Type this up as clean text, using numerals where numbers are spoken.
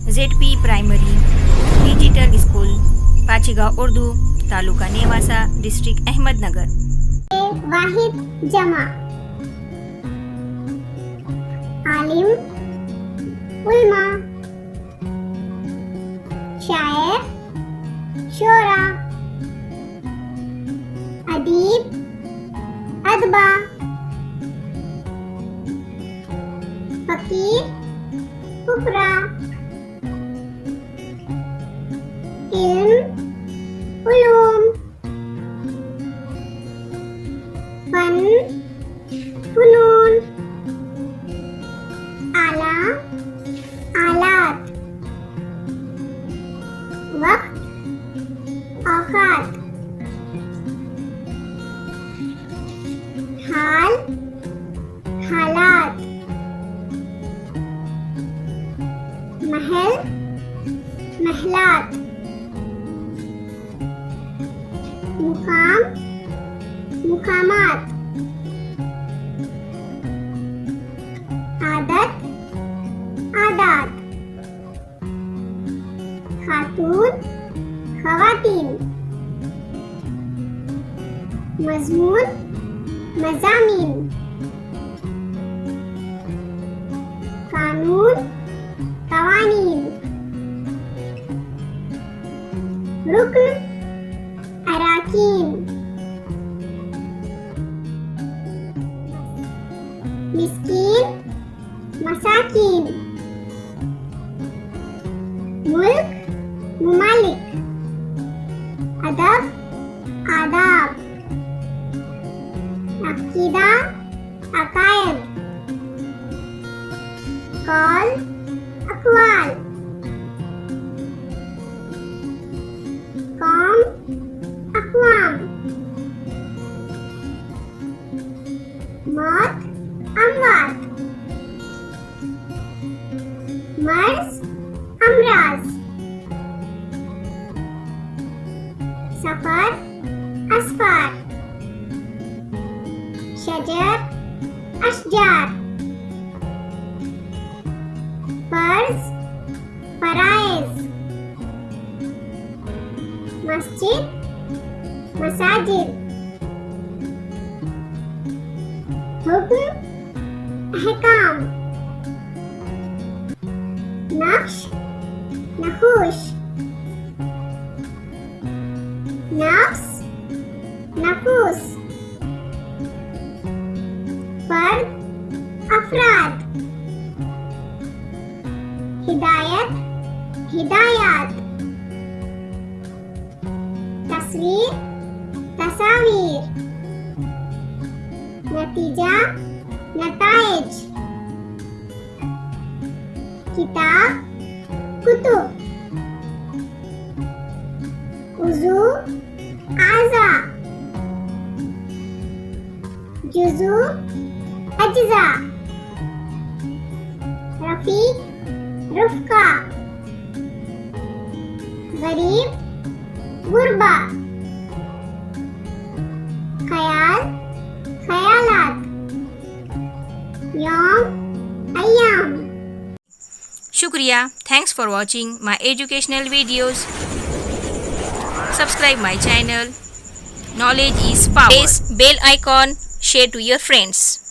ZP primary digital school Pachigaon Urdu taluka Nevasa district Ahmednagar. वाहिद जमा आलिम उलमा शायर शोरा अदीब अदबा फकीर फुकरा इल्म उलूम फन फुनून आला आलात वक्त औकात हाल हालात महल महलात मुकाम मुकामात आदत आदात खातून खवातीन मजमून मजामीन कानून कवानीन रुक्न अराकीन मिस्कीन मसाकीन मुल्क मुमालिक अदब आदाब अकीदा अकायद कौल अक़वाल कौम अक़वाम मौत अमवात मर्ज अमराज सफर असफार शजर अशजार फर्ज फराइज मस्जिद मसाजिद हुक्म अहकाम नक्श नखूश नफ्स नफूस फर्द अफराद हिदायत हिदायत तस्वीर तस्वीर नतीजा नताइज किताब कुतुब उज़ू आज़ा जुज़ू अज्ज़ा रफ़ीक रुफ़्क़ा गरीब गुरबा ख़याल ख़यालात यौम अय्याम. शुक्रिया. Thanks for watching my educational videos. Subscribe my channel. Knowledge is power. Press bell icon. Share to your friends.